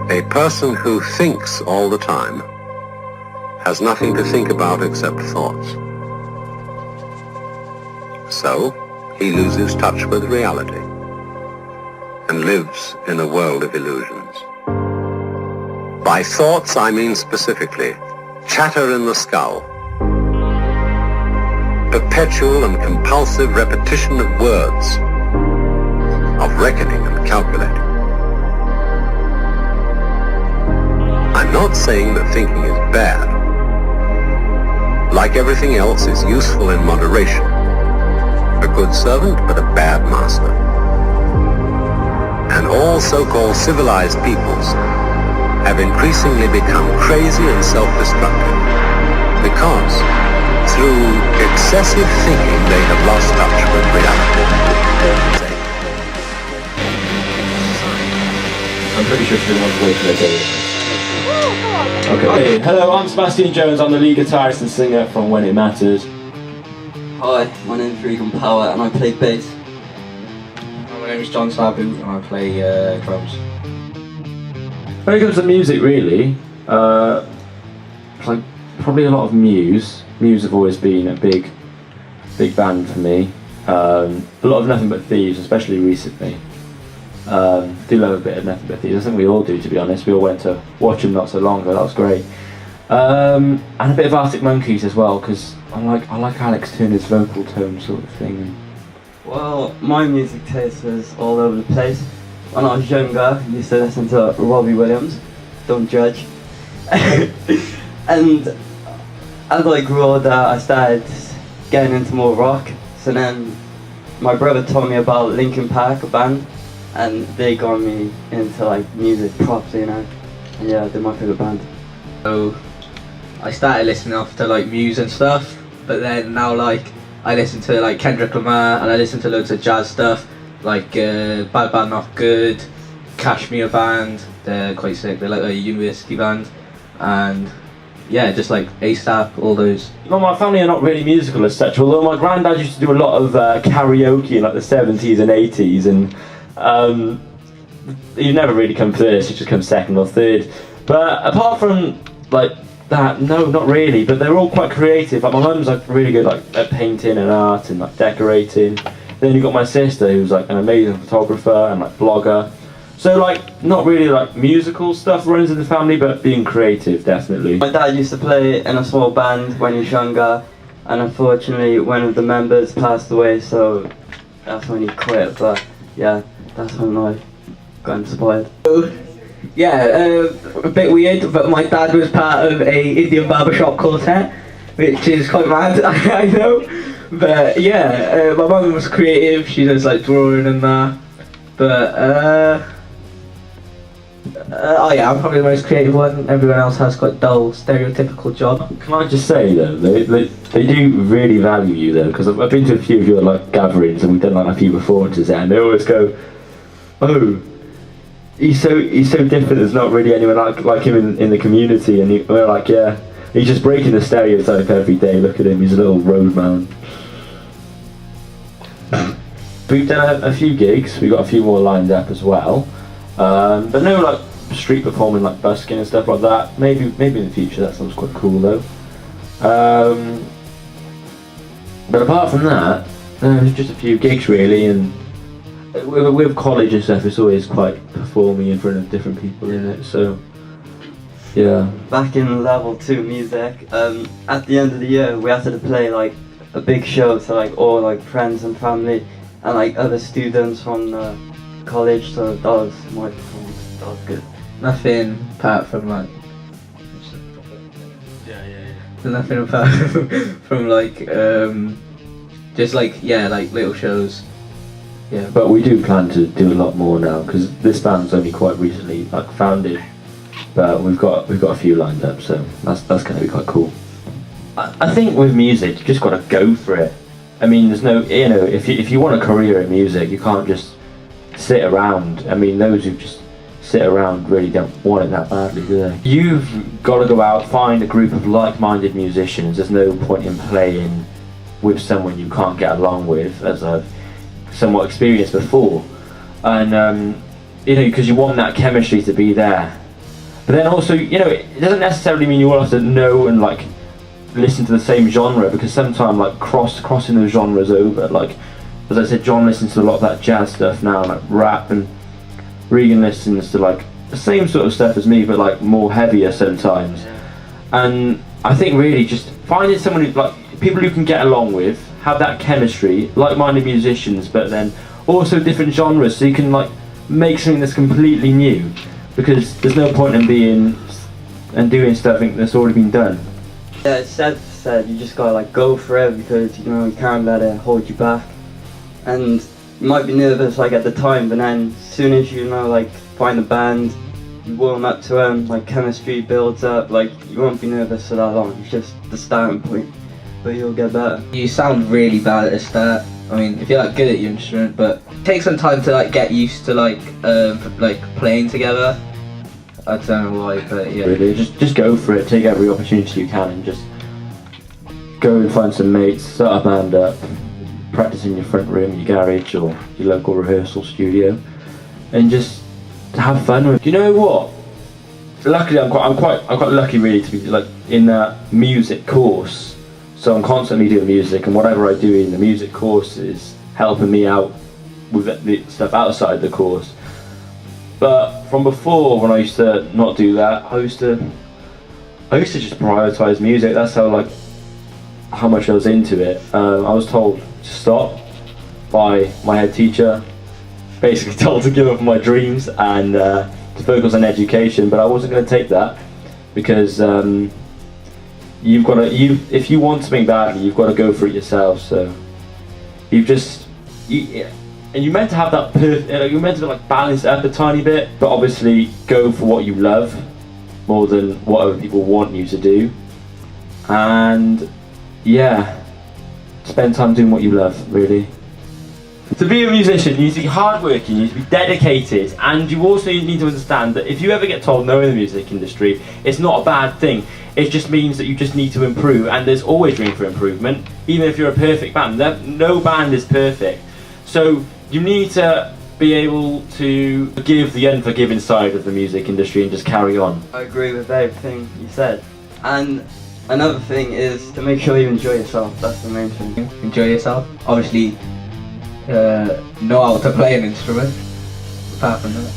A person who thinks all the time has nothing to think about except thoughts. So, he loses touch with reality and lives in a world of illusions. By thoughts, I mean specifically chatter in the skull, perpetual and compulsive repetition of words, of reckoning and calculating. I'm not saying that thinking is bad. Like everything else, it's useful in moderation. A good servant, but a bad master. And all so-called civilized peoples have increasingly become crazy and self-destructive because through excessive thinking they have lost touch with reality. I'm pretty sure she wants to wait for their day. Okay. Hello, I'm Sebastian Jones. I'm the lead guitarist and singer from When It Mattered. Hi, my name's Loxton and Power and I play bass. My name is John Sabu and I play drums. When it comes to music, really, it's like probably a lot of Muse. Muse have always been a big band for me. A lot of Nothing But Thieves, especially recently. Do love a bit of Nothing But Thieves. I think we all do, to be honest. We all went to watch them not so long ago. That was great. And a bit of Arctic Monkeys as well, because I like Alex Turner's vocal tone sort of thing. Well, my music taste was all over the place. When I was younger, I used to listen to Robbie Williams. Don't judge. And as I grew older, I started getting into more rock. So then my brother told me about Linkin Park, a band, and they got me into like music properly, you know. And yeah, they're my favourite band. So I started listening off to like Muse and stuff, but then now like I listen to like Kendrick Lamar and I listen to loads of jazz stuff, like Bad Bad Not Good, Kashmir Band. They're quite sick. They're like a university band, and yeah, just like ASAP, all those. Well, my family are not really musical as such, although my granddad used to do a lot of karaoke in like the 70s and 80s, and he'd never really come first, he'd just come second or third. But apart from like that, no, not really, but they're all quite creative. Like my mum's like really good like at painting and art and like decorating. Then you've got my sister who's like an amazing photographer and like blogger. So like, not really like musical stuff runs in the family, but being creative, definitely. My dad used to play in a small band when he was younger, and unfortunately one of the members passed away, so that's when he quit, but yeah, that's when I got inspired. Yeah, a bit weird, but my dad was part of a Indian barbershop quartet, which is quite mad, I know. But yeah, my mum was creative, she does like drawing and that, but oh yeah, I'm probably the most creative one. Everyone else has quite dull, stereotypical job. Can I just say though, they do really value you though, because I've been to a few of your like gatherings and we've done like a few performances there, and they always go, "Oh, he's so different. There's not really anyone like him in the community," and we're like, "Yeah, he's just breaking the stereotype every day. Look at him, he's a little road man." We've done a few gigs. We've got a few more lined up as well. But no like street performing like busking and stuff like that. Maybe in the future. That sounds quite cool though. But apart from that, there's just a few gigs really, and with college and stuff, it's always quite performing in front of different people in it. So yeah. Back in level 2 music, at the end of the year we had to play like a big show to like all like friends and family and like other students from the college, so that was my performance. That was good. Nothing apart from like... Nothing apart from like, just like, yeah, like little shows. Yeah. But we do plan to do a lot more now, because this band's only quite recently like founded. But we've got a few lined up, so that's going to be quite cool. I think with music, you just got to go for it. I mean, there's no, you know, if you want a career in music, you can't just sit around. I mean, those who just sit around really don't want it that badly, do they? You've got to go out, find a group of like-minded musicians. There's no point in playing with someone you can't get along with, as I've somewhat experienced before. And you know, because you want that chemistry to be there. But then also, you know, it doesn't necessarily mean you all have to know and like listen to the same genre, because sometimes like crossing those genres over, like as I said, John listens to a lot of that jazz stuff now, like rap, and Regan listens to like the same sort of stuff as me, but like more heavier sometimes. And I think really just finding someone who, like, people who can get along with, have that chemistry, like-minded musicians, but then also different genres, so you can like make something that's completely new, because there's no point in being and doing stuff that's already been done. Yeah, it's sad said, you just gotta like go for it, because you know you can't let it hold you back. And you might be nervous like at the time, but then as soon as you know like find a band, you warm up to them, like chemistry builds up, like you won't be nervous for that long. It's just the starting point, but you'll get better. You sound really bad at the start. I mean, if you're like good at your instrument, but it takes some time to like get used to like playing together. I don't know why, but yeah. Really, just go for it. Take every opportunity you can, and just go and find some mates, start a band up, practice in your front room, your garage, or your local rehearsal studio, and just have fun with it. You know what? Luckily, I'm quite lucky really to be like in that music course. So I'm constantly doing music, and whatever I do in the music course is helping me out with the stuff outside the course. But from before, when I used to not do that, I used to just prioritize music. That's how much I was into it. I was told to stop by my head teacher, basically told to give up my dreams and to focus on education, but I wasn't going to take that, because if you want something badly, you've got to go for it yourself. So and you're meant to have that you're meant to like balance it up a tiny bit, but obviously go for what you love more than what other people want you to do. And yeah, spend time doing what you love, really. To be a musician, you need to be hardworking, you need to be dedicated, and you also need to understand that if you ever get told no in the music industry, it's not a bad thing. It just means that you just need to improve, and there's always room for improvement, even if you're a perfect band. No band is perfect. So you need to be able to forgive the unforgiving side of the music industry and just carry on. I agree with everything you said. And another thing is to make sure you enjoy yourself. That's the main thing. Enjoy yourself. Obviously, know how to play an instrument. Apart from that.